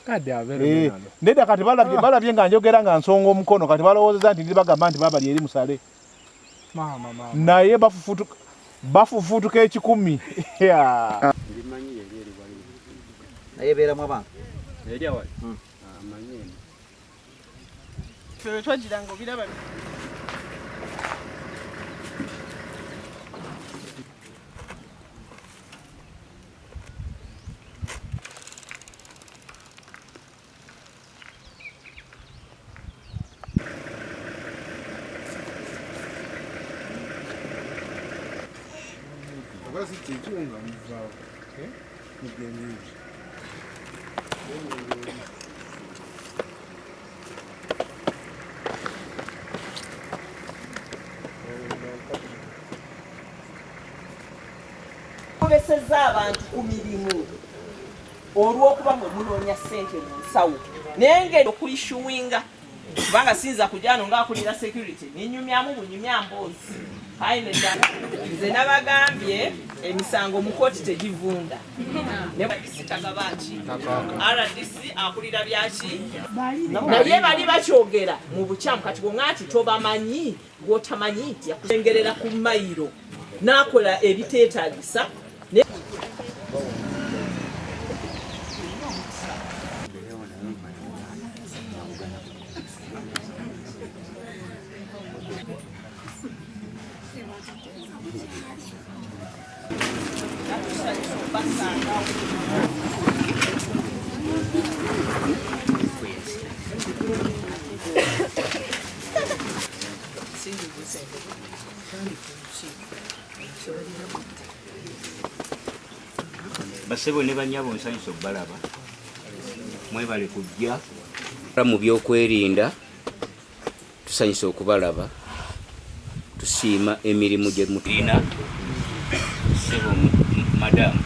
kade avere ndeda kati balabye nga njogera nga nsonga omukono kati balowooza nti ndibagamba nti babali eri musale mama naye bafufutuka ekikumi naye beeramu abantu eri awali amanyeni ffe twagira nga obiraba kubeseza abantu ku mirimu olw'okuba mwe munoonya ssente mu nsawo naye ngeri okuyishuwinga kubanga sinza kujano ngaakulira security ninyumyamu bunyumya mboozi ayi nedda nze nabagambye emisango mu kooti tegivunda nebakisitagabaki RDC akulira byaki naye bali bakyogera mu bukyamu kati bwonga nti tobamanyi gwotamanyi nti yakuzengerera ku mayiro n'akola ebiteetaagisa basebo ne banyabo nsanyusa okubalaba mwebale kujja mu byokwerinda tusanyusa okubalaba tusiima emirimu gye mutina sebo madamu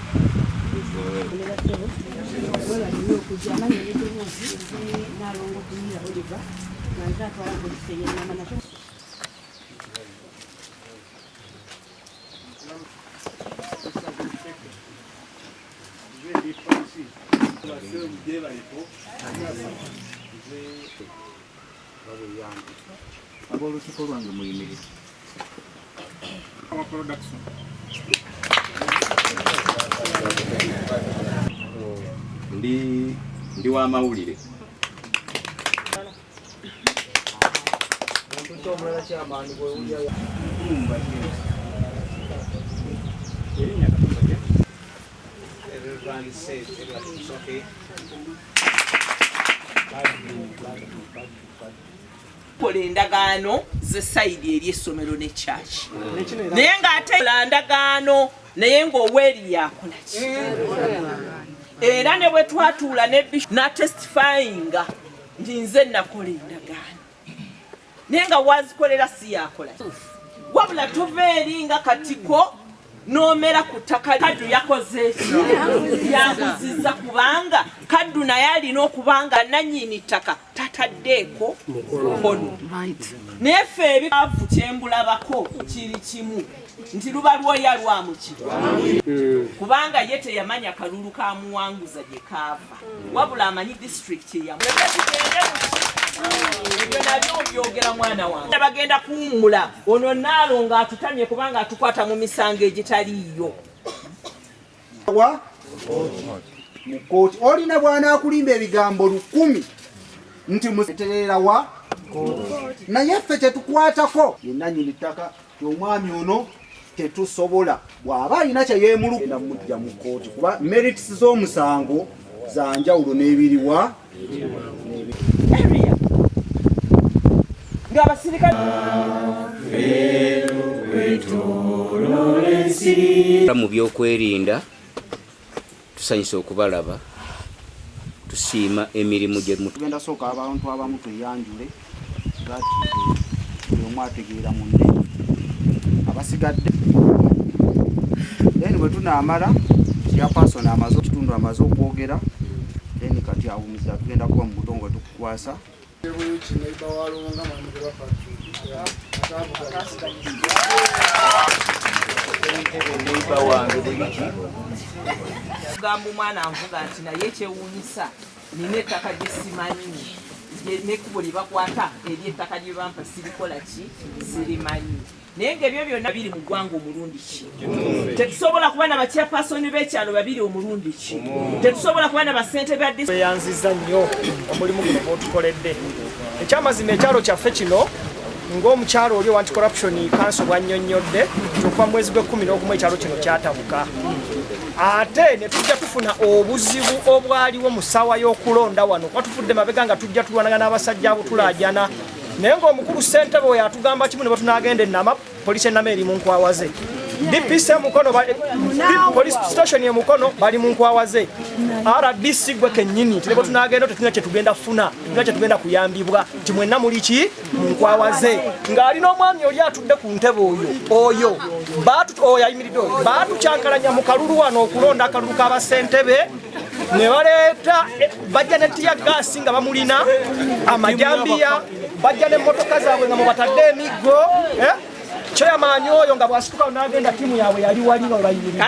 ab'olukiiko lwange muyimirire ndi wa mawulire kola endagaano z'essayidi eri essomero ne kyaki naye ng'ate endagaano naye ng'oweeri yakola ki era ne bwe twatuula ne bishop n'atestifyinga nti nze nakola endagaano naye nga wazikolera si yakola wabula tuva eri nga katiko n'omera ku ttaka kaddu yakoze eki yaguzizza kubanga kaddu naye alina okubanga nannyini ttaka tataddeeko mukono naye ffe ebikaavu kyembulabako kiri kimu nti luba lwoya lwamuki kubanga ye teyamanya kalulu kamuwanguza gye kaava wabula amanyi disitulikiti ebyo nabyo byogera mwana wange bagenda kuwummula ono naalo ng'atutamye kubanga atukwata mu misango egitaliiyo mukooti olina bw'anaakulimba ebigambo 1000 nti museterera wa naye ffe kyetukwatako yenanyini ttaka omwami ono tetusobola bw'aba alina kyeyeemulukira mujja mu kooti kuba merits z'omusango za njawulo n'ebiriwa ng'abasirikale mu byokwerinda tusanyusa okubalaba tusiima emirimu gye tugenda sooka abantu abamu tweyanjule gati buli omu ategeera munne abasigadde then bwe tunaamala chairperson amaze ekitundu amaze okwogera then kati awumiza tugenda kuba mu butongole tukukwasa Gamba omwana anvuga nti naye kyewuunyisa nina ettaka gye simanyi n'ekkubo lye bakwata ery'ettaka lye bampa sirikola ki sirimanyi naye ng'ebyo byonna biri mu ggwanga omulundi ki tetusobola kuba na bakyapasoni b'ekyalo babiri omulundi ki tetusobola kuba na basente bya yanziza nnyo omulimu guno gw'otukoledde ekyamazima ekyalo kyaffe kino ng'omukyalo oli owa anti-corruption council bwannyonnyodde okuva mu mwezi gw'11 ekyalo kino kyatabuka ate ne tujja tufuna obuzibu obwaliwo mu ssaawa y'okulonda wano kuba tufudde mabega nga tujja tulwanagana n'abasajja abutulaajana naye ng'omukulu ssentebe oyo atugamba kimu ne bwe tunaagenda ennama poliisi ennama eri mu nkwawaze DPC mukono police station ye mukono bali mu nkwawaze RDC gwe kennyini nti ne bwe tunagenda tetulina kye tugenda funa tulina kye tugenda kuyambibwa nti mwenna muli ki mu nkwawaze ng'alina omwami oli atudde ku ntebe oyo oyo ayimiridde oyo baatucyankalanya mu kalulu wano okulonda akalulu k'abasentebe ne baleeta bajja ne tiya gaasi nga bamulina amajambiya bajja n'emmotoka zaabwe nga mubatadde emiggo chairman oyo nga bwasituka n'agenda timu yaabwe yali wali nga bayimiridde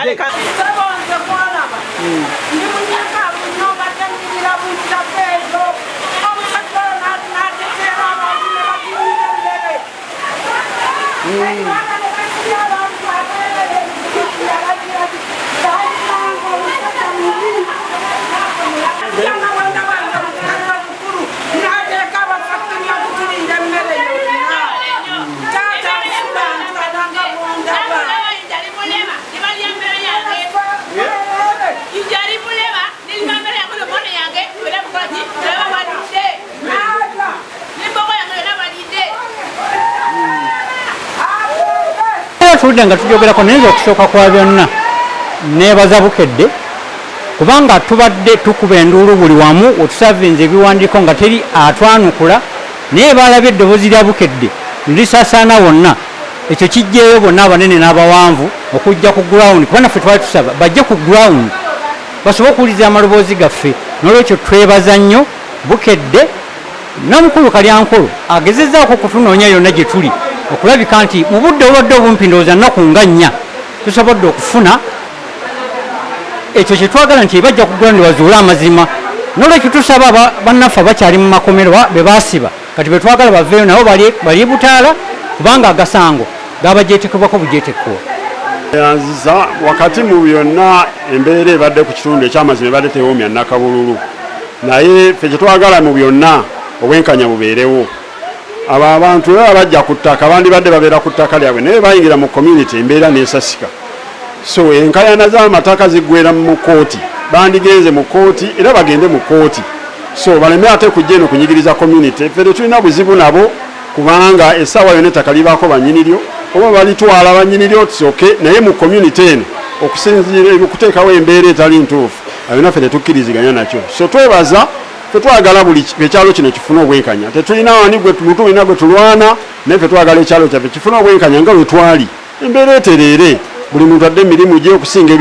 tulidde nga tujogerako naye okusooka kwa byonna neebaza Bukedde kubanga tubadde tukuba enduulu buli wamu otusavinze ebiwandiiko nga teri atwanukula naye balabye eddoboozi lya Bukedde lisaasaana wonna ekyo kijjeeyo bonna abanene n'abawanvu okujja ku ground kuba naffe twali tusaba bajje ku ground basobole okuwuliriza amaloboozi gaffe n'olwekyo twebaza nnyo Bukedde n'omukulu Kalyankulu agezezzaako kutunoonya yonna gye tuli okulabika nti mu budde obadde obumpi ndowooza nnaku nga 4 tusobodde okufuna ekyo kye twagala nti bajja ku ground bazuule amazima n'olwekyo tusaba bannaffe bakyali mu makomero be baasiba kati be twagala baveeyo nabo bali butaala kubanga agasango gaba gyetekebwako bugyetekebwa yanziza wakati mu byonna embeera ebadde ku kitundu ekyamazima ebadde tewoomya nnakabululu naye ffe kye twagala mu byonna obwenkanya bubeerewo abo abantu baba bajja ku ttaka bandibadde babeera ku ttaka lyabwe naye bayingira mu community embeera n'esasika so enkayana z'amataka ziggwera mu kooti bandigenze mu kooti era bagende mu kooti so baleme ate kujja eno kunyigiriza community ffe tulina buzibu nabo kubanga essaawa yonna ettaka libaako bannyiniryo oba balitwala bannyiniryo tusoke naye mu community eno okusinziira okuteekawo embeera etali ntuufu ayona ffe tetukkiriziganya nakyo so twebaza tetwagala buli ekyalo kino kifuna obwenkanya tetulina wani tulina gwe tulwana naye ffe twagala ekyalo kyaffe kifuna obwenkanya nga bwe twali embeera etereere buli muntu adde emirimu gye okusinga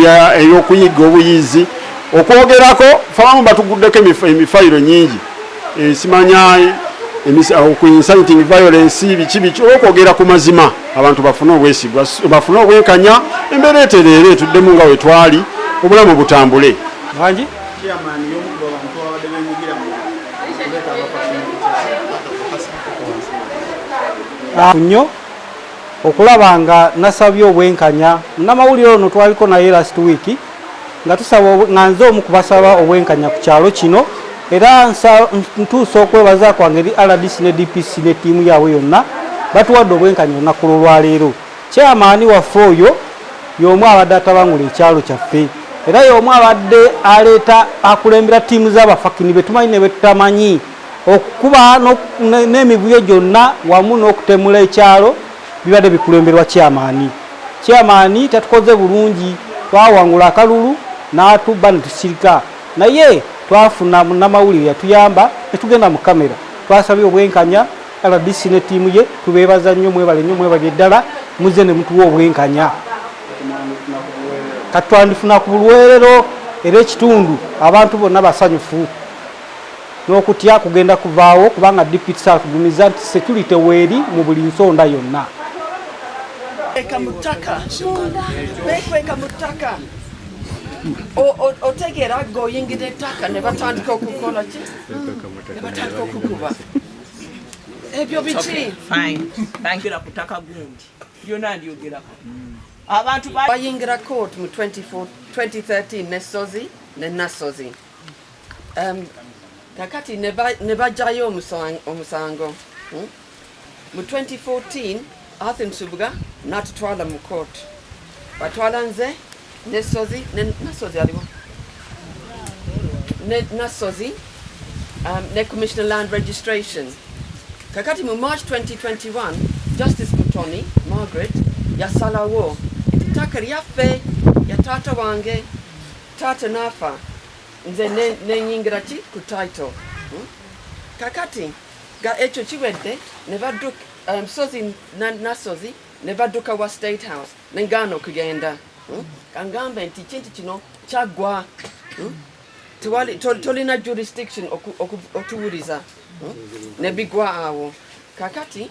eby'okuyigga obuyizi okwogerako fabamu batuguddeko emifayiro nyingi simanya inciting violence biki okwogera ku mazima abantu bafune obwesigwa bafune obwenkanya embeera etereere tuddemu nga we twali obulamu butambule bangi nnyo okulaba nga nasabye obwenkanya namawulire ono twaliko naye last week nga tusaba nga nze omu kubasaba obwenkanya ku kyalo kino era ntuusa okwebaza kwange eri RDC ne DPC ne ttiimu yaabwe yonna batuwadde obwenkanya olunaku lwolwaleero kyamaani waffe oyo y'omu abadde atabangula ekyalo kyaffe era y'omu abadde aleeta akulembera ttiimu z'abafakini betumanyi ne betutamanyi okukuba n'emivuyo gyonna wamu n'okutemula ekyalo bibadde bikulemberwa kyamaani tatukoze bulungi twawangula akalulu n'atubba ne tusirika naye twafuna munnamawulire yatuyamba ne tugenda mu kamera twasabye obwenkanya RDC ne ttiimu ye tubeebaza nnyo mwebale nnyo mwebale ddala muze ne mutuwa obwenkanya kati twandifuna ku bulwerero era ekitundu abantu bonna basanyufu n'okutya kugenda kuvaawo kubanga Deputy South gumiza nti security weeri mu buli nsonda yonna eka mutaka bekweka mutaka otegera goyingire ettaka ne batandika okukola ki ne batandika okukuba ebyo biki tangira kutaka gundi byonna ndyogerako abantu bayingira court mu 2013 ne Sozi ne Nasozi kakati ne bajjayo omusango mu 2014 Arthur Nsubuga n'atutwala mu court batwala nze ne Sozi ne Nasozi aliwo ne Nasozi ne Commissioner Land Registration kakati mu March 2021 Justice Mutoni Margaret yasalawo ettaka lyaffe ya taata wange taata nafa nze nenyingira ki ku title kakati ga ekyo kiwedde ne badduka Sozi Nasozi ne badduka wa State House nengaana okugenda kangambe nti kintu kino kyaggwa tolina jurisdiction otuwuliza ne bigwa awo kakati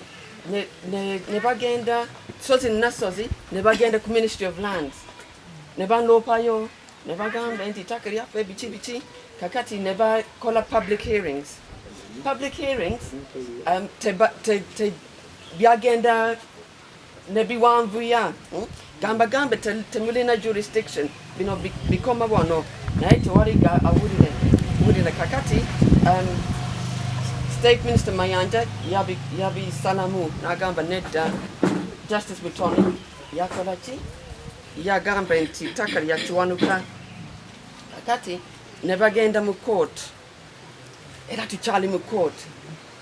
ne bagenda Sozi Nasozi ne bagenda ku Ministry of Lands ne baloopayo ne bagamba nti ettaka lyaffe biki kakati ne bakola public hearings byagenda ne biwanvuya gamba temulina jurisdiction bino bikoma wano naye tewali awulire kakati State Minister Mayanja yabisalamu n'agamba nedda Justice Mutoni yakola ki yagamba nti ettaka lyakiwanuka kakati ne bagenda mu court era tukyali mu court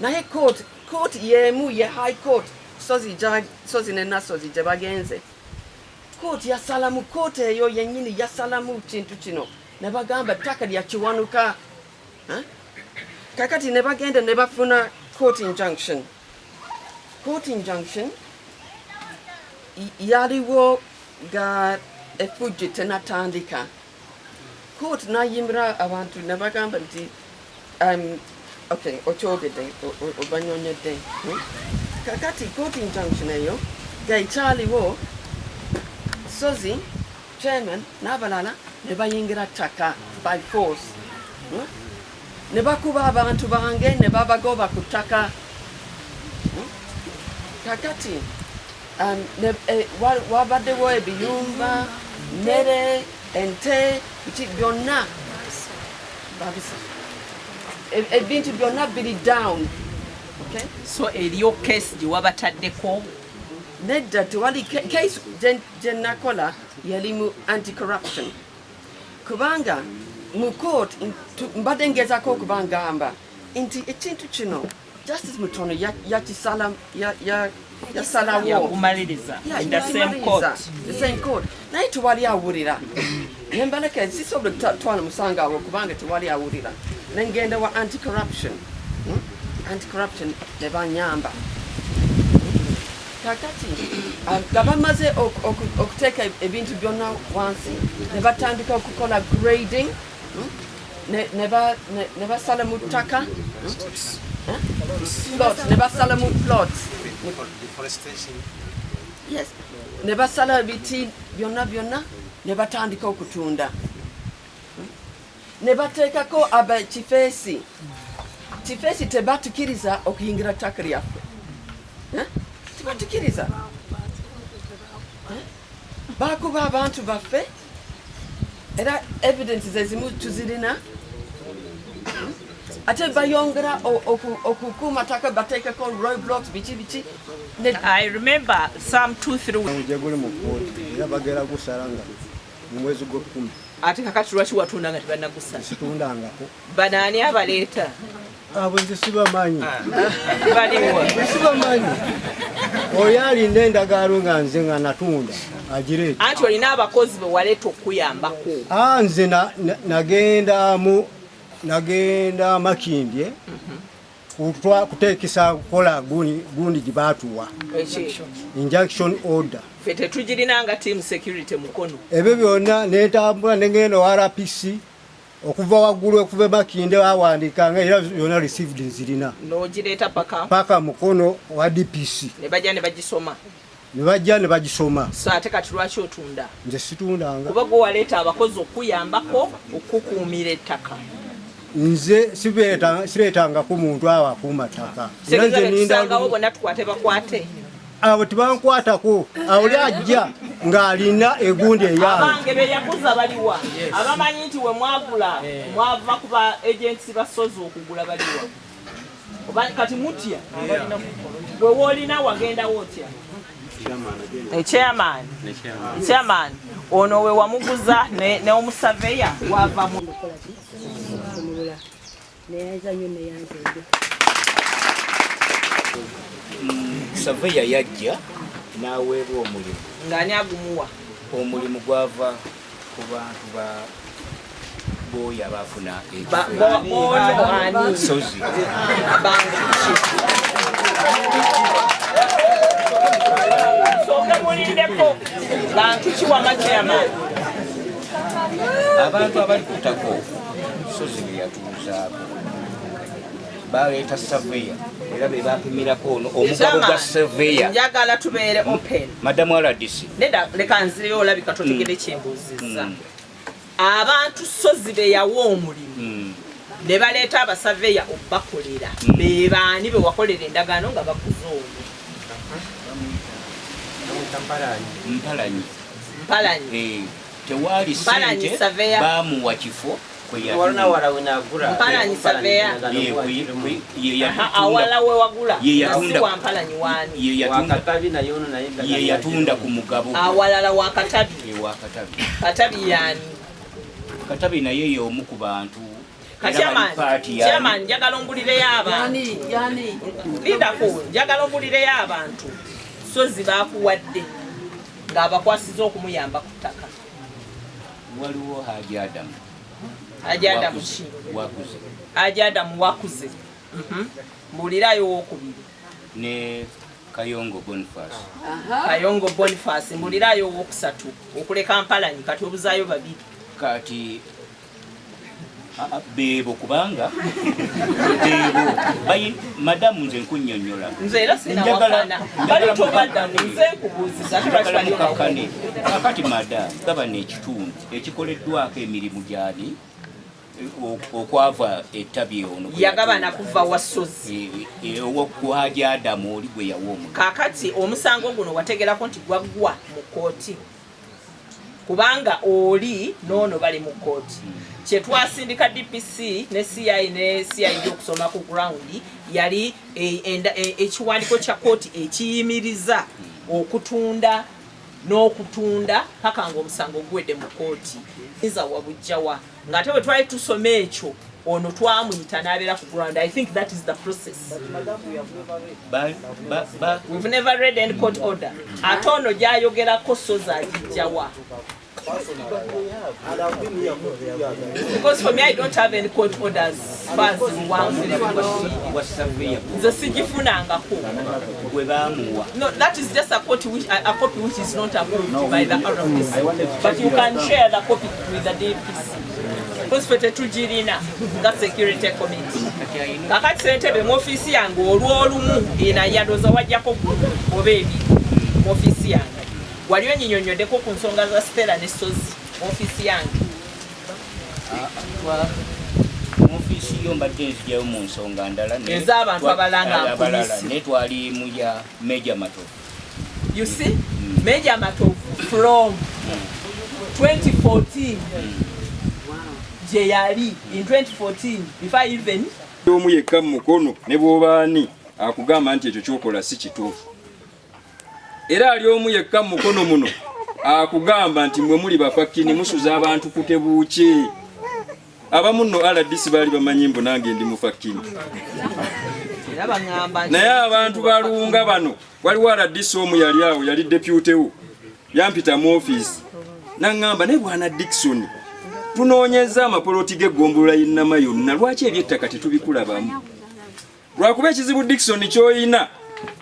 naye court yemu ye high court Sozi ne Nasozi gye bagenze court yasala mu court eyo yennyini yasalamu kintu kino ne bagamba ettaka lyakiwanuka kakati ne bagenda ne bafuna court injunction yaliwo ga effujjo tenatandika court nayimbira abantu ne bagamba nti okay okyogedde obanyonyedde kakati court injunction eyo gaikyaliwo Sozi chairman n'abalala ne bayingira ttaka by force ne bakuba abantu bange ne babagoba ku ttaka kakati wabaddewo ebiyumba mmere ente biki byonna ebintu byonna biri down okay? So eriyo case gye wabataddeko nedda tewali case gye nakola yali mu anti-corruption kubanga mu court mbadde ngezako okubangamba nti ekintu kino Justice Mutono yasalawo yakumaliriza the same court naye tewali awulira nembaleka sisobola twala musango awo kubanga tewali awulira nengenda wa anti-corruption ne banyamba kakati nga bamaze okuteeka ebintu byonna wansi ne batandika okukola grading ne basala mu ttaka ne basala mu plots yes ne basala biti byonna ne batandika okutunda ne bateekako aba kifeesi tebatukiriza okuyingira ttaka lyaffe tebatukiriza bakuba abantu baffe era evidences ezimu tuzirina ate bayongera okukuuma ttaka bateekako roadblocks biki I remember some 2-3 gye guli mu kkooti era bagera gusala nga mu mwezi gw'ekkumi ate kakati lwaki watunda nga tebannagusala situndangako banaani abaleeta abo nze sibamanyi baliwo sibamanyi oyo alinda endagaano nga nze nga natunda agireeta anti olina abakozi be waleeta okuyambako nze nagenda Makindye kuteekesa kukola gundi gye baatuwa injunction order ffe tetugirina nga team security mukono ebyo byonna netambula negenda wa RPC okuva waggulu okuva Makindye bawandiikanga era byonna received nzirina n'ogireeta paka mukono wa DPC ne bajja ne bagisoma ne bajja ne bagisoma. So ate kati lwaki otunda? Nze situndanga. Kuba gwe waleeta abakozi okuyambako okukuumira ettaka. Nze sireetanga ku muntu awo akuuma ttaka. Tusangawo bonna tukwate bakwate. Abo tebankwatako. Awoli ajja ng'alina egundi eyange. Abange be yaguza baliwa. Abamanyi nti we mwagula mwava ku ba agency basozi okugula baliwa. Kati mutya bwe woolina wagenda wotya. Chairman ono we wamuguza ne omusaveya wava mu Saveya yajja n'aweebwa omulimu. Ng'ani agumuwa? Omulimu gwava ku bantu ba boya abafuna sozi. Abantu abali ku ttako sozi be yatuuzaako baleeta saveya era be bapimirako ono omugabo gwa saveya. Njagala tubeere open. Madamu Aladisi. Nedda leka nzireyo olabika totegere kyembuuzizza. Abantu sozi be yawa omulimu ne baleeta abasaveya okubakolera. Be baani be wakolera endagaano nga bakuza ono? Mpalanyi. Tewaali ssente baamuwa kifo Mpalanyi Saveya. Awala we wagula. Wa Mpalanyi waani? Ye yatunda ku mugabo. Awalala wa Katabi. Katabi yaani? Katabi naye y'omu ku bantu. Chairman, njagala ombulireyo abantu. Lidako, njagala ombulireyo abantu. Sozi baakuwadde ng'abakwasiza okumuyamba ku ttaka. Waliwo Haji Adamu. Haji Adamu ki? Wakuze. Haji Adamu wakuze. Mbulirayo owookubiri. Ne Kayongo Boniface. Kayongo Boniface, mbulirayo owookusatu. Okuleka Mpalanyi kati obuzaayo babiri. Kati bebo kubanga bebo madamu nze nkunnyonnyola nze era sinawakana bali tobadda nze nkubuuziza kakati madamu gabana ekitundu ekikoleddwako emirimu gyani okwava ettabi ono yagabana kuva wasozi Haji Adamu oli gwe yawa omulimu. Kakati omusango guno wategerako nti gwaggwa mu kooti kubanga oli noono bali mu kooti. Kyetwasindika DPC ne CID okusoma ku ground yali ekiwandiiko kya kooti ekiyimiriza okutunda n'okutunda paka ng'omusango guwedde mu kooti. Nza wabujjawa ng'ate bwe twali tusoma ekyo ono twamuyita n'abeera ku ground. I think that is the process. We've never read any court order. Ate ono gy'ayogerako sozi agijjawa. Because for me, I don't have any court orders. No, that is just a copy which is not approved by the RFC. But you can share the copy with the DPC. Because for the Tujirina, that security committee. Kakati sentebe mu office yange olw'olumu ena yadoza wajjako obeebi mu office yange. Waliyo nyinyonyoddeko ku nsonga za Stella ne Sozi ofisi yange. Ofisi yo mbadde nzijayo mu nsonga ndala ez'abantu abalanga polisi ne twali mu ya Major Matovu. You see? Major Matovu from 2014 gye yali in 2014 before even omu yekka mu mukono ne bw'obaani akugamba nti ekyo kyokola si kituufu. Era ali omu yekka mu mukono muno akugamba nti mwe muli bafakini musuza abantu kutebuuki. Abamu nno RDC baali bamanyi mbu nange ndi mufakini. Naye abantu balunga bano waliwo RDC omu yali awo yali deputy wo yampita mu office n'angamba ne bwana Dickson tunoonyeza amapoloti g'eggombolola y'Ennama yonna lwaki eby'ettaka tetubikulabamu. Lwakuba ekizibu Dickson ky'oyina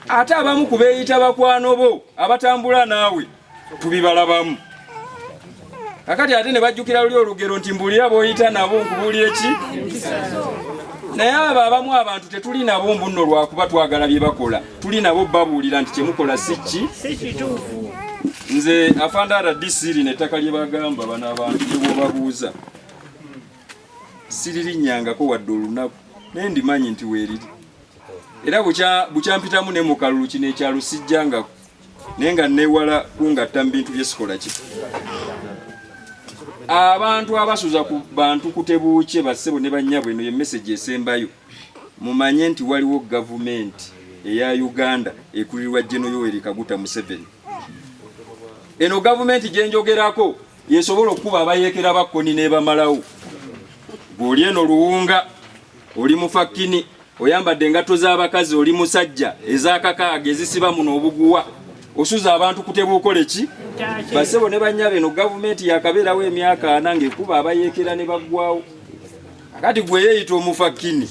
ate abamu ku beeyita bakwano bo abatambula naawe tubibalabamu. Kakati ate ne bajjukira luli olugero nti mbulira b'oyita nabo nkubuulira eki naye abo abamu abantu tetuli nabo mbuno lwakuba twagala bye bakola, tuli nabo babuulira nti kyemukola si kituufu. Nze afanda RDC lino ettaka lye bagamba bano abantu bwe babuuza siririnnyangako wadde olunaku naye ndimanyi nti weeriri, era bukyampitamu ne mu kalulu kino ekyalo sijjangako naye nga neewala kungatta mu bintu byesikola ki. Abantu abasuza ku bantu kutebuukye bassebo ne bannyabwe, eno ye message esembayo. Mumanye nti waliwo gavumenti eya Uganda ekulirwa General Yoweri Kaguta Museveni. Eno gavumenti gye njogerako yesobola okuba abayeekera bakkoni ne bamalawo. Bw'oli eno luwunga, oli mufakkini, oyambadde engatto z'abakazi, oli musajja ez'akakaaga ezisiba muno obuguwa, osuza abantu kutebuukole ki? Bassebo ne bannyabe, eno gavumenti yakabeerawo emyaka 4 ng'ekuba abayeekera ne baggwawo. Akati gwe yeeyita omufakkini,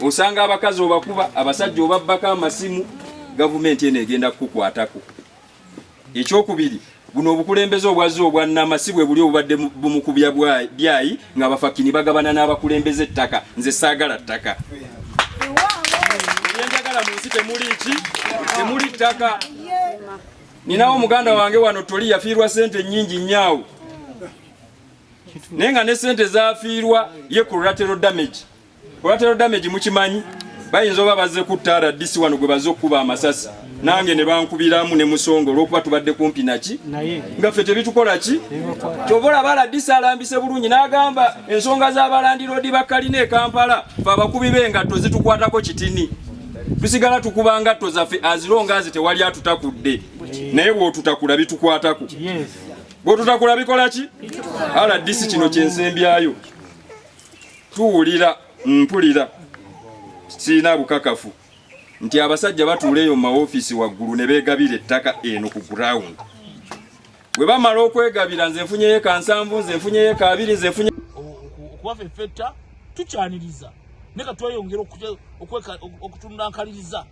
osanga abakazi obakuba, abasajja obabbako amasimu, gavumenti eno egenda kukukwatako. Ekyokubiri, buno obukulembeze obwazze obwannamasibwe buli obubadde bumukubya byayi ng'abafakkini bagabana n'abakulembeze ettaka. Nze saagala ttaka. Ebyenjagala mu nsi temuli ki? Temuli ttaka. Ninawo muganda wange wano toli yafiirwa sente nnyingi nnyawo, naye nga ne sente zaafiirwa ye collateral damage. Collateral damage mukimanyi? Bayinza oba bazze kutta RDC wano gwe bazze okkuba amasasi, nange ne bankubiramu ne musongo olw'okuba tubadde kumpi naki nga ffe tebitukola ki. Kyobola RDC alambise bulungi n'agamba ensonga z'abalandiroodi ba Kalina e Kampala fe abakubi b'engatto zitukwatako kitini, tusigala tukuba ngatto zaffe azilonga azi tewali atutakudde, naye bw'otutakula bitukwatako. Bw'otutakula bikola ki? RDC kino kyensembyayo tuwulira mpulira siina bukakafu nti abasajja batuuleyo mu maofiisi waggulu ne beegabira ettaka eno ku ground. Bwe bamala okwegabira, nze nfunyeyo eka 7, nze nfunyeyo eka 2, nze nfunye okubafa effetta tukyaniriza ne ka tweyongera okutundankaliriza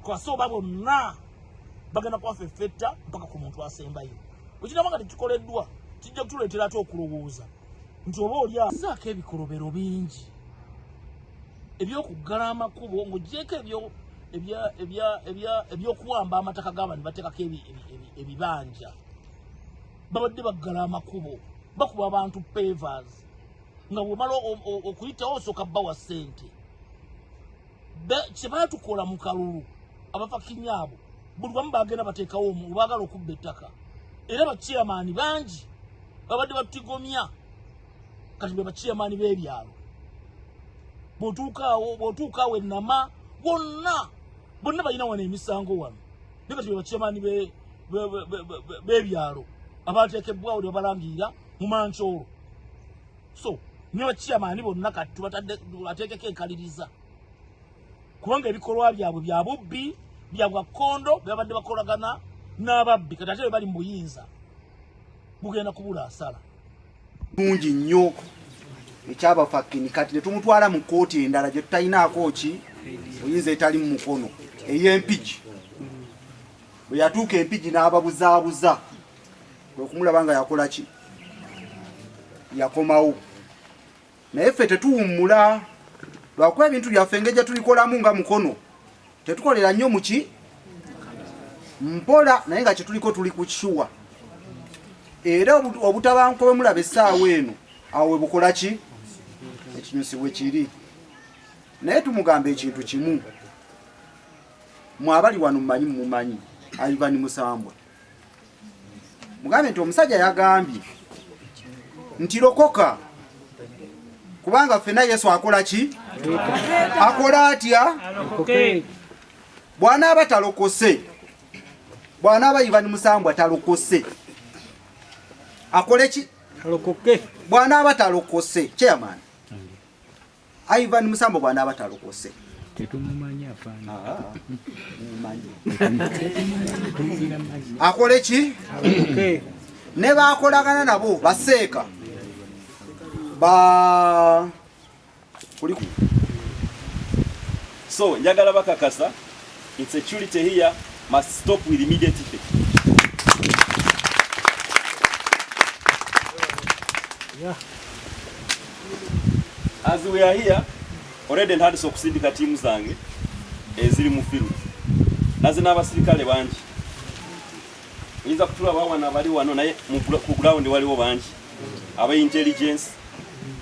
kwasoba bonna bagenda kubafa effetta mpaka ku muntu asembayo. Ekiraba nga tekikoleddwa kijja kutuleetera ate okulowooza nti oba oli azaako ebikolobero bingi ebyokuggala amakubo ng'oggyeko ebyokuwamba amataka g'abantu bateekako ebibanja, babadde baggala amakubo, bakuba abantu pavers, nga bw'omala okuyitawo osooka bbawa ssente. Kye baatukola mu kalulu abafakkini abo buli wamu bagenda bateekawo omu baagala okubba ettaka, era bachairmaani bangi babadde batigomya kati be bachairmaani b'ebyalo. Bw'otuukaawo ennama bonna balina wano emisango wano, naye kati be bachairmaani b'ebyalo abateekebwawo ne babalangirira mu mancoolo. So ne bachairmaani bonna kati tubateekeko enkaliriza, kubanga ebikolwa byabwe bya bubbi, bya bwakkondo, babadde bakolagana n'ababbi, kati ate bali mu buyinza bugenda kubula asala bungi nnyo ekyabafakkini. Kati ne tumutwala mu kkooti endala gye tutalinaako ki oyinza etali mu mukono ey'empigi. Bwe yatuuka empigi n'ababuzaabuza, kwe kumulaba nga yakola ki, yakomawo. Naye ffe tetuwummula lwakuba ebintu byaffe engeri tulikolamu nga mukono tetukolera nnyo muki mpola, naye nga kyetuliko tuli ku kishuwa. Era obutabanko bwe mulaba essaawa eno awo we bukola ki, ekinyusi bwe kiri. Naye tumugamba ekintu kimu, mwabali wano mumanyi Ivan Musambwa, mugambe nti omusajja yagambye nti lokoka, kubanga ffenna Yesu akola ki, akola atya? Bw'anaaba talokose, bw'anaaba Ivan Musambwa talokose, akole ki? Bw'anaaba talokose, chairman Ivan Musambwa bw'anaaba talokose, tetumumanyi afaana akole ki? Ne baakolagana nabo baseeka So njagala bakakasa, insecurity here must stop with immediate effect. As we are here already ntandise okusindika tiimu zange eziri mu field naze n'abasirikale bangi oyinza kutulaba wana bali wano naye ku ground waliwo bangi aba intelligence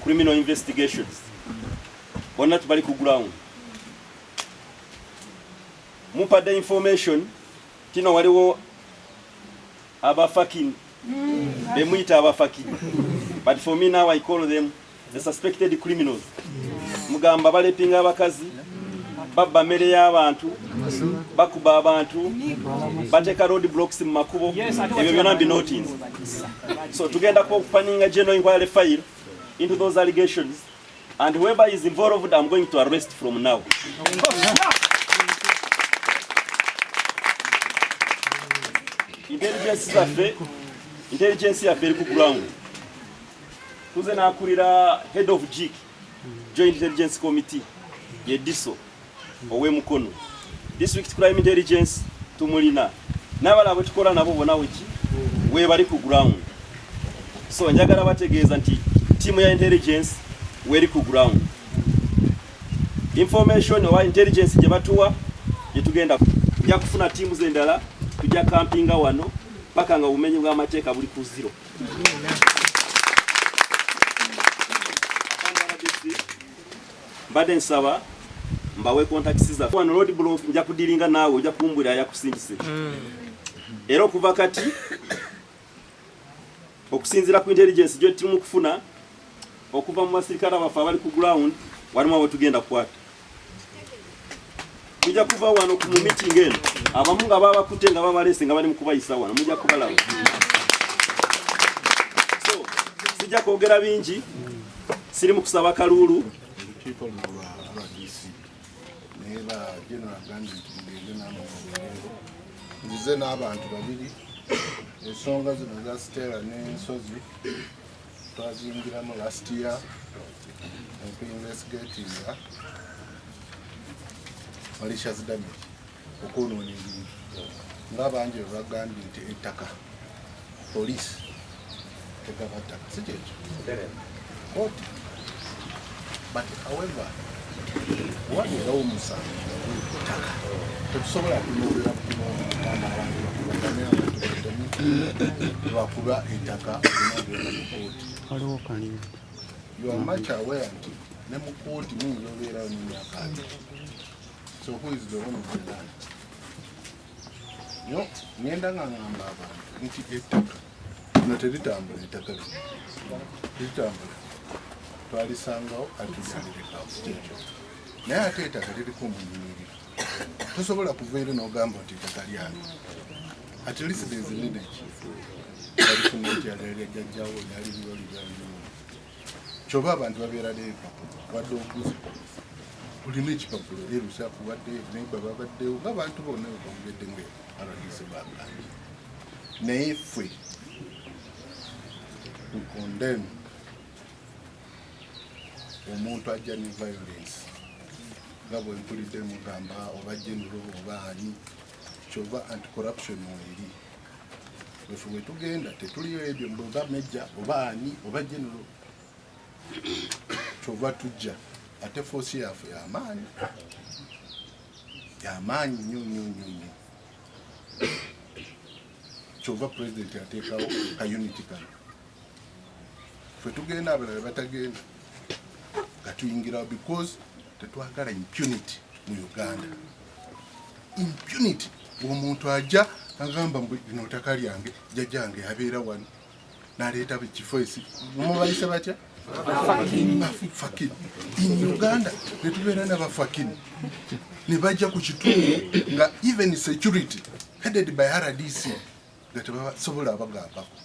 criminal investigations bonna tubali ku ground mumpadde information kino waliwo abafakin bemuyita abafakin but for me now I call them the suspected criminals mugamba balepinga abakazi babba mmere y'abantu bakuba abantu bateka road blocks mu makubo ebyo byonna mbinotinze so tugenda ku opening a general inquiry file into those allegations and whoever is involved I'm going to arrest from now. Intelligence yaffe ku ground tuze nakulira head of JIC Joint Intelligence Committee ye diso owe mukono District Crime Intelligence tumulina n'abalabo tukola nabo bona wiki we bali ku ground so njagala bategeeza nti team ya intelligence weri ku ground information wa intelligence gye batuwa yetugenda ya kufuna team zendala tujja campinga wano paka nga umenye bw'amateeka buli ku zero. Mbadde nsaba mbawe contacts za wano road block nja kudilinga naawe nja kumbulira yakusingise era okuva kati okusinzira ku intelligence gye tuli mu kufuna okuva mu basirikale abafa abali ku ground walimu abo tugenda kukwata mujja kuva wano ku meeting eno abamu nga baba kutenga babalese nga bali mu kubayisa wano mujja kubalaba so sijja kwogera bingi siri mu kusaba kalulu nzize n'abantu babiri ensonga zino za Stella n'ensozi twazingiramu last year okuinvestigatinga malicious damage okwonoona ebintu ng'abangi bwe bagambye nti ettaka poliisi tegaba ttaka si kyekyo koti but however waliwo omusango ttaka tetusobola kunoolera kugamba abantu bakubagane abantu bakuba ettaka olinaogenda mu kooti waliwo kalimu you are much aware nti ne mu kooti muyinza obeerayo n'emyaka abiri so who is the one of the land no ngenda nga ngamba abantu nti ettaka lino teritambula ettaka lino teritambula twalisangawo atulyandirekawo kyekyo naye ate ettaka liriko omunyumiriro tosobola kuva eri n'ogamba nti ettaka lyange at least there is a lineage balifuna ekyalali jjajjawo lyali libali lyanjulu kyoba abantu babeera n'ebipapula wadde oguzi ulina ekipapulo erusa kuwadde neba babaddewo ng'abantu bonna bebawulidde nga abalise bagambye naye ffe tukondemu omuntu ajja ne violence nga bwe mpulidde mugamba oba general oba ani kyova anti-corruption eri efe we tugenda tetuliyo ebyo oba mejja oba ani oba general kyova tujja ate force yaffe y'amaanyi nnyo kyova president ateekawo ka unity kano ffe tugenda abalala batagenda nga tuyingirawo because tetwagala impunity mu Uganda. Impunity omuntu ajja agamba mbu lino ttaka lyange jjajjange abeera wano n'aleeta ekifo esi mubayise batya Fakin. In Uganda, netubeera n'abafakini ne bajja ku kitundu nga even security headed by RDC nga tebasobola abagambako.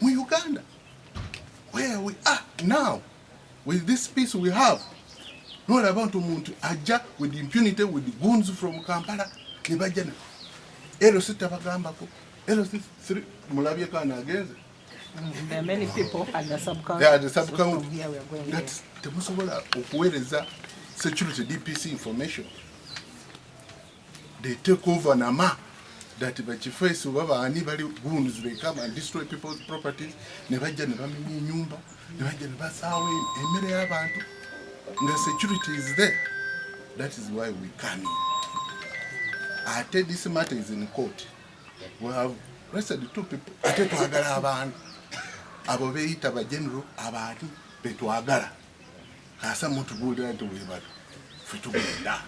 Mu Uganda, where we are now, with this peace we have, not about omuntu ajja with impunity with the goons from Kampala ne bajja ero sitabagambako ero mulabye kana agenze. There are many people at the sub-county. They are the sub-county. That's the Musobola Ukuereza security DPC information. They take over Nama that the face of anybody goons they come and destroy people's properties. Nevaja Nevami Nyumba, Nevaja Nevasawi, Emere Abantu. The security is there. That is why we come in. I tell this matter is in court. We have arrested 2 people. I tell twagala abantu. Abo beita ba general abantu betwagala. Kasa muntu bulira nti webala. Fitugenda.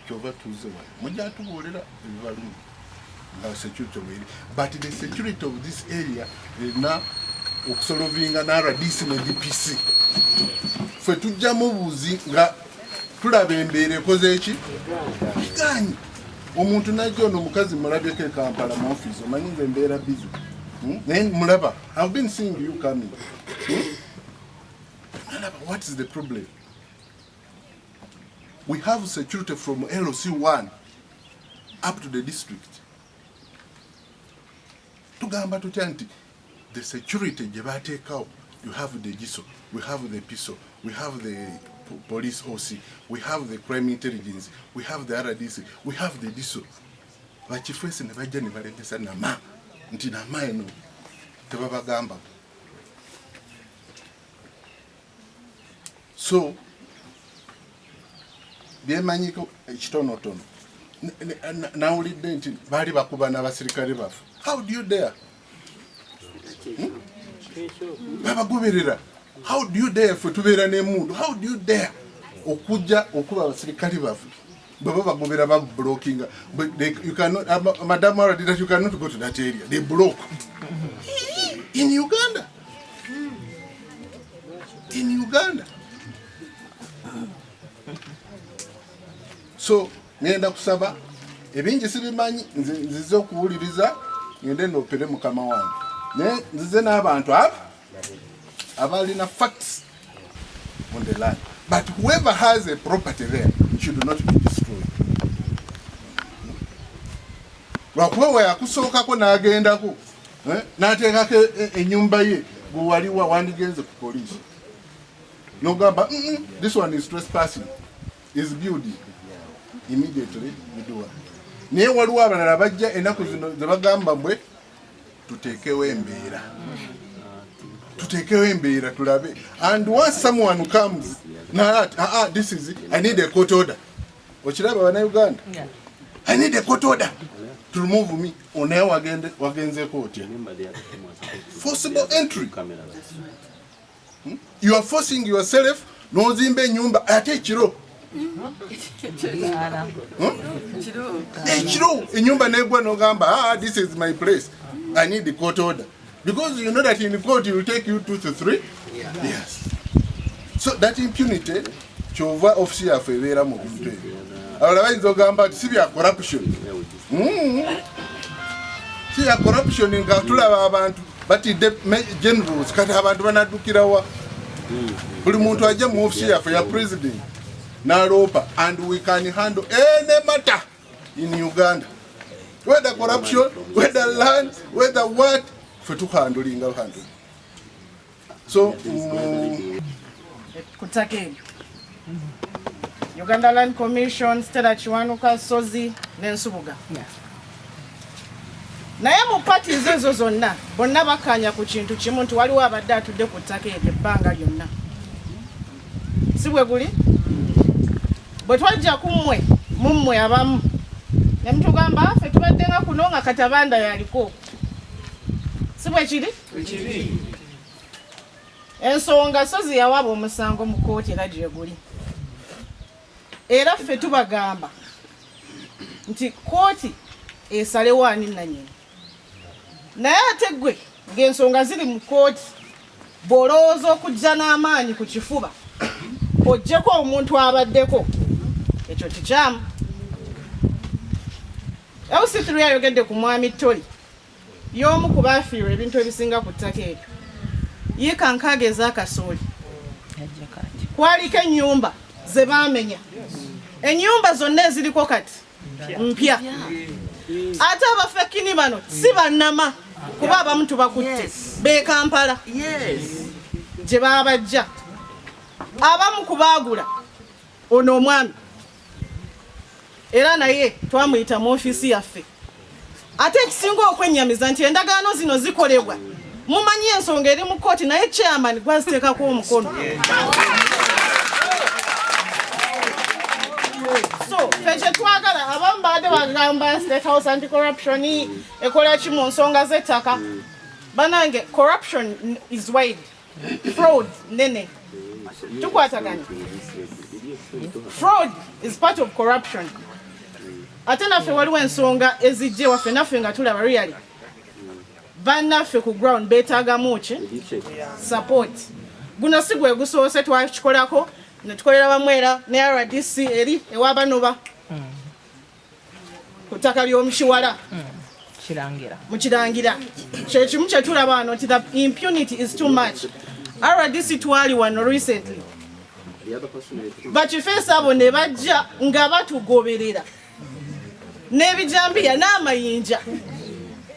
Chova tuzewa. Mujja tubulira ebibalu. Security of area. But the security of this area is now okusolvinga na RDC ne DPC. Fe tujja mu buzi nga tulaba embeere koze eki ganyi omuntu najjo no mukazi mulabye ke Kampala mu office omanyi nze embeera busy then mulaba I've been seeing you coming mulaba what is the problem? We have security from LC1 up to the district. Tugamba tutya nti the security gye bateekawo, you have the GISO, we have the PISO, we have the police OC, we have the crime intelligence, we have the RDC, we have the DISO. Bachifuese ne bajja ne balengesa nama nti nama eno tebabagamba. So byemanyiko ekitonotono nawulidde nti baali bakuba n'abasirikale bafu. How do you dare? Babagoberera. How do you dare for tubeera n'emundu? How do you dare okujja okuba abasirikale bafu? Baba bagobera ba blocking. But you cannot, Madam already that you cannot go to that area. They block. In Uganda. In Uganda. So, ngenda kusaba ebingi sibimanyi nzize okuwuliriza ngende nopere mukama wange. Ne nzize n'abantu abalina facts on the land. But whoever has a property there should not be destroyed. Lwakuba yakusookako n'agendako n'ateekako ennyumba ye bwe waliwa wandigenze ku police. Nogamba this one is trespassing, is building. Immediately you do it. Naye waliwo abalala bajja ennaku zino ze bagamba mbwe tuteekewo embeera. Tuteekewo embeera tulabe. And once someone comes, this is it. I need a court order. Okiraba bana Uganda? Yeah. I need a court order to remove me. Onaye wagenze court. Forcible entry. You are forcing yourself nozimba enyumba ate ekiro. Ekiro enyumba negwa nogamba this is my place. I need the court order. Because you know that in the court it will take you 2 to 3 years. So that impunity chova office ya fevera mu bintu ebyo. Otherwise ogamba si bya corruption. Si ya corruption nga tulaba abantu bati generals kati abantu banadukirawa. Buli muntu ajja mu office ya ya president na ropa and we can handle any matter in Uganda. Whether corruption, whether land, whether what, for to handling. So, Kutake Uganda Land Commission, Stella Chiwanuka, Sozi, Nensubuga. Naye mu party zezo zonna bonna bakanya ku kintu kimu nti waliwo abadde atudde ku ttaka eryo ebbanga lyonna. Si bwe guli? Bwe twajja kummwe mummwe abamu ne mutugamba ffe tubadde nga kuno nga Katabanda yaliko. Si bwe kiri? Ensonga Sozi yawaaba omusango mu kkooti era gye guli. Era ffe tubagamba nti kkooti esalewo ani nannyini. Naye ate ggwe ng'ensonga ziri mu kkooti bw'olowooza okujja n'amaanyi ku kifuba oggyeko omuntu abaddeko ekyo kikyamu. LC3 yayogedde ku mwami Toli y'omu ku baafiirwa ebintu ebisinga ku ttaka eryo. Ye kankaaga ez'akasooli kwaliko ennyumba ze baamenya. Ennyumba zonna eziriko kati mpya. Ate abafekini bano si bannama kuba abamu tubakutte be Kampala gye baabajja. Abamu kubaagula ono omwami era naye twamuyita mu ofiisi yaffe. Ate ekisinga okwennyamiza nti endagaano zino zikolebwa mumanyi ensonga eri mu kooti naye chairman gwaziteekako omukono. So ffe kye twagala abamu baadde bagamba State House anti-corruption ekola ki mu nsonga z'ettaka. Banange corruption is wide, fraud nene. Tukwatagana. Fraud is part of corruption. Ate naffe waliwo ensonga ezijje waffe naffe nga tulaba really. Bannaffe ku ground beetaagamu ki? Support. Guno si gwe gusoose twakikolako ne tukolera bamwera ne RDC eri ewabanoba. Ku ttaka ly'omukiwala. Mukirangira. Kyekimu kye tulaba wano nti the impunity is too much. RDC twali wano recently. Bakifeesa abo ne bajja nga batugoberera. N'ebijambiya n'amayinja.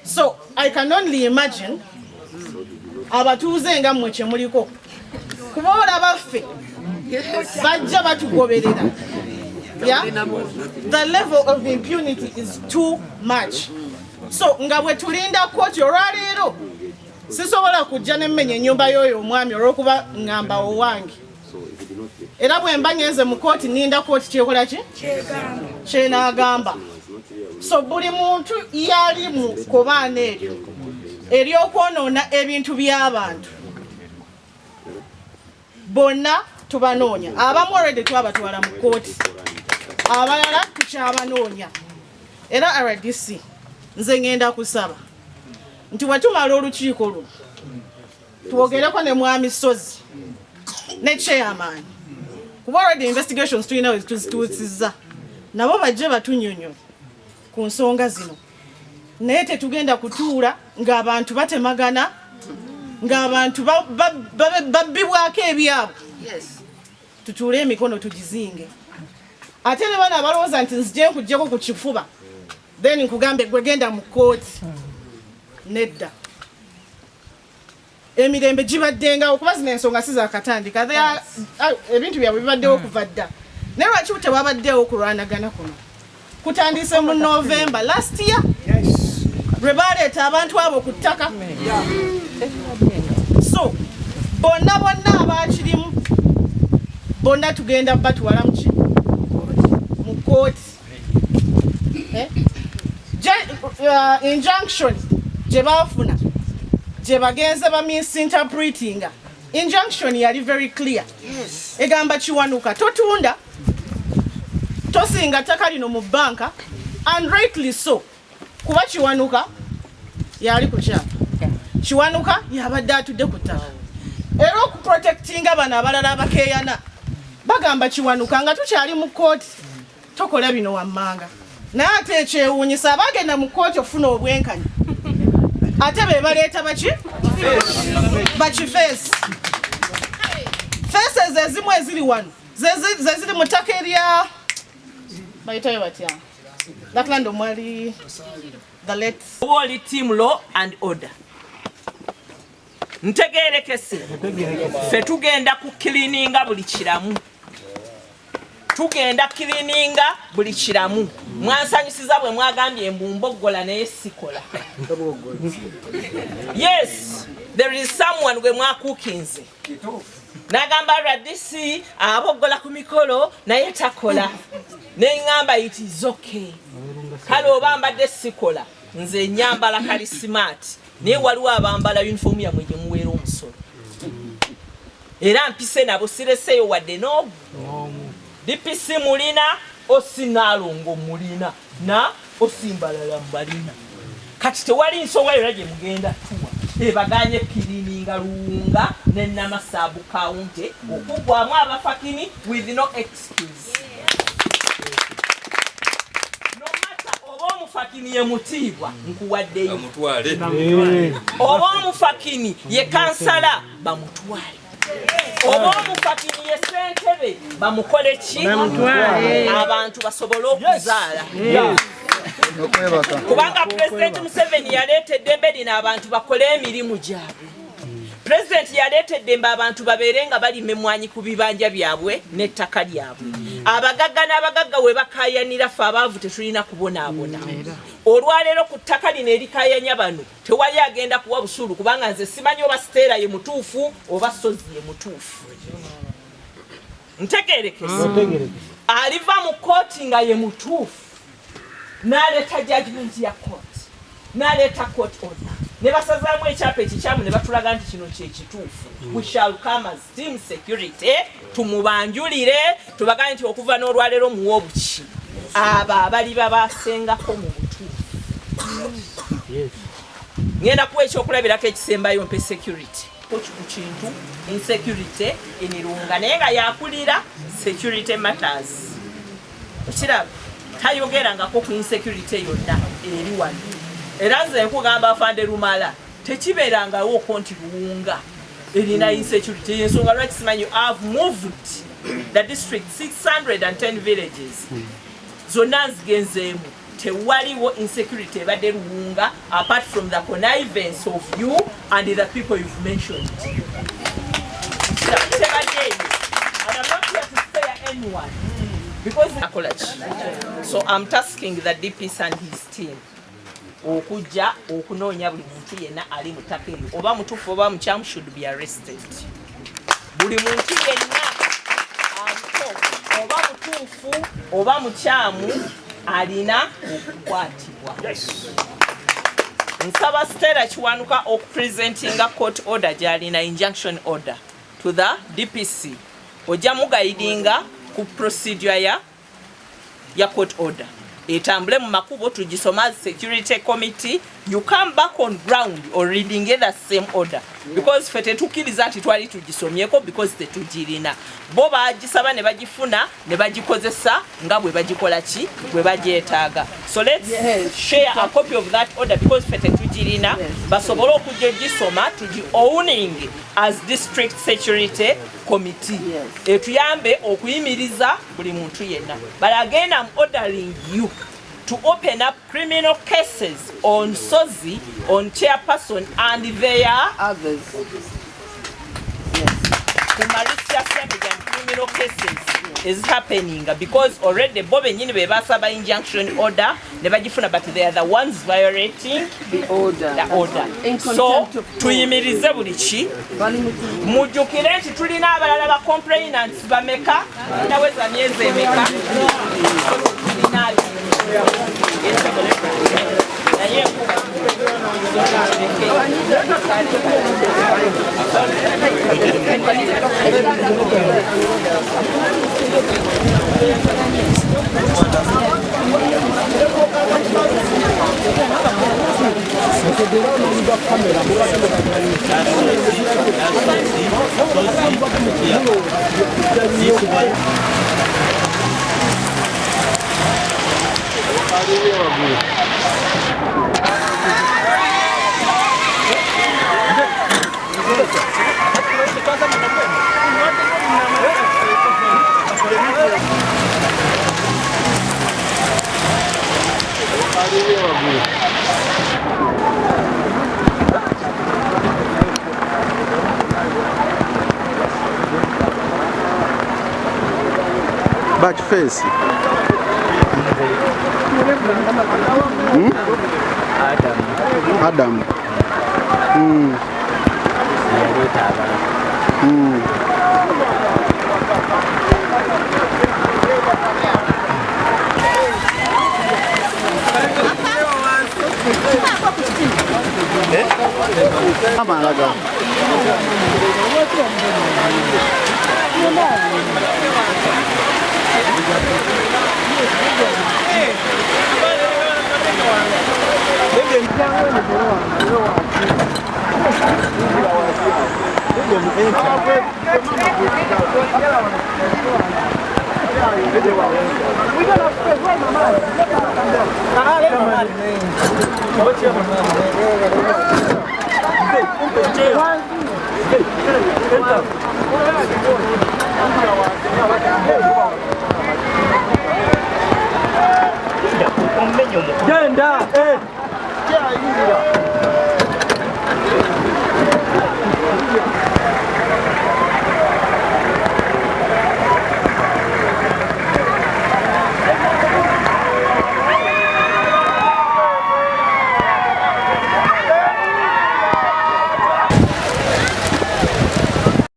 So I can only imagine abatuuze nga mmwe kye muliko. Kuba olaba ffe bajja batugoberera. Yeah? The level of impunity is too much. So nga bwe tulinda kooti olwaleero sisobola kujja ne mmenya ennyumba y'oyo omwami olw'okuba ngamba owange. Era bwe mba ngenze mu kooti ninda kooti kyekola ki? Kyenaagamba. So buli muntu yali mu kobaana eryo ery'okwonoona ebintu by'abantu bonna tubanoonya. Abamu already twabatwala mu kooti, abalala tukyabanoonya. Era RDC nze ngenda kusaba nti wetumala olukiiko luno twogereko ne mwami Sozi ne chairman, kuba already investigations tulina tuzituusizza, nabo bajje batunyonyola ku nsonga zino. Naye tetugenda kutuula ng'abantu batemagana, ng'abantu babbibwako ebyabwe. Tutuule emikono tugizinge. Ate ne bana abalowooza nti nzije nkuggyeko ku kifuba then nkugambe gwe genda mu kooti. Nedda. Emirembe gibaddengawo kuba zino ensonga si zaakatandika. Ebintu byabwe bibaddewo kuva dda. Naye lwaki tewabaddewo okulwanagana kuno? Kutandise mu November last year. Lwe baleeta abantu abo ku ttaka. So bonna abakirimu bonna tugenda batwala mu kooti. Injunction gye baafuna gye bagenze ba misinterpretinga. Injunction yali very clear. Egamba Kiwanuka totunda tosinga ttaka lino mu banka, and rightly so. Kuba Kiwanuka yali ku kyapa. Kiwanuka yabadde atudde ku ttaka. Era okuprotectinga bano abalala abakeeyana bagamba Kiwanuka nga tukyali mu kooti tokola bino wammanga. Naye ate ekyewuunyisa abagenda mu kooti ofuna obwenkanya ate be baleeta baki? Bakifeesi. Feeses ezimu eziri wano ze ziri mu ttaka erya bayitayo batya Lakland omwali the late Wali team law and order. Ntegeerekese ffe tugenda ku cleaninga buli kiramu. Tugenda cleaninga buli kiramu. Mwansanyusiza bwe mwagambye embumbogola naye sikola. Yes, there is someone gwe mwakukinze. Nagamba RDC abogola ku mikolo naye takola. Nengamba it is okay. Kale obambadde sikola nze nyambala kali smart. Naye waliwo abambala uniform ya mwenye muweera omusolo. Era mpise nabo sireseyo wadde n'obu. DPC mulina osinalongo mulina na osimbalala mbalina. Kati tewali nsonga yonna gye mugenda tuwa. Ebaganye cleaninga luwunga ne namasabu kaunti okugwamu abafakini with no excuse. No matter oba omufakini ye mutiibwa nkuwaddeyo. Bamutwale. Oba omufakini ye kansala bamutwale. Oba omufakini ye ssentebe bamukole ki? Abantu basobole okuzaala. Kubanga President Museveni yaleeta eddembe lino abantu bakole emirimu gyabwe. President yaleeta eddembe abantu babeere nga balima emmwanyi ku bibanja byabwe n'ettaka lyabwe. Abagagga n'abagagga we bakaayanira ffe abaavu tetulina kubonaabona. olwaleero ku ttaka lino erikayanya bano tewali agenda kuwa busuulu kubanga nze simanyi oba Stella ye mutuufu oba Sozi ye mutuufu. Ntegeerekese aliva mu kooti nga ye mutuufu n'aleeta judgment ya kooti n'aleeta court order ne basazaamu ekyapa ekikyamu ne batulaga nti kino kyekituufu. We shall come as team security tumubanjulire tubagane nti okuva n'olwaleero muwa obuki abo abaliba basengako mu butuufu. Ngenda kuwa ekyokulabirako ekisembayo mpe security ku kintu insecurity enirunga naye nga yakulira security matters. Okiraba tayogerangako ku insecurity yonna eri wano. Era nze nkugamba afande Lumala tekibeerangawo konti Luwunga erina insecurity. Ensonga lwaki simanyi I've moved the district 610 villages zonna nzigenzeemu tewaliwo insecurity ebadde Luwunga apart from the connivance of you and the people you've mentioned. And I'm not here to spare anyone because so I'm tasking the DPS and his team okujja okunoonya buli muntu yenna ali mu ttaka eryo oba mutuufu oba mukyamu should be arrested. Buli muntu yenna oba mutuufu oba mukyamu alina okukwatibwa. Nsaba Stella Kiwanuka okupresentinga court order gy'alina injunction order to the DPC ojja mugaidinga ku procedure ya court order etambule mu makubo tugisoma as security committee. You come back on ground or reading the same order because fete tukiriza ati twali tugisomyeko because tetugirina bo bagisaba ne bagifuna ne bagikozesa nga bwe bagikola ki bwe bagyetaaga. So let's share a copy of that order because fete tugirina basobole okujja gisoma tugi owning as district security committee etuyambe okuyimiriza buli muntu yenna. But again I'm ordering you to open up criminal cases on Sozi, on chairperson and their others. Criminal cases is happening because already Bob and Yinibe Basaba injunction order never different, but they are the ones violating the order. So to yimirize bulichi mujukire nti tulina abalala ba complainants bameka naweza mieze emeka Batch face. Adam.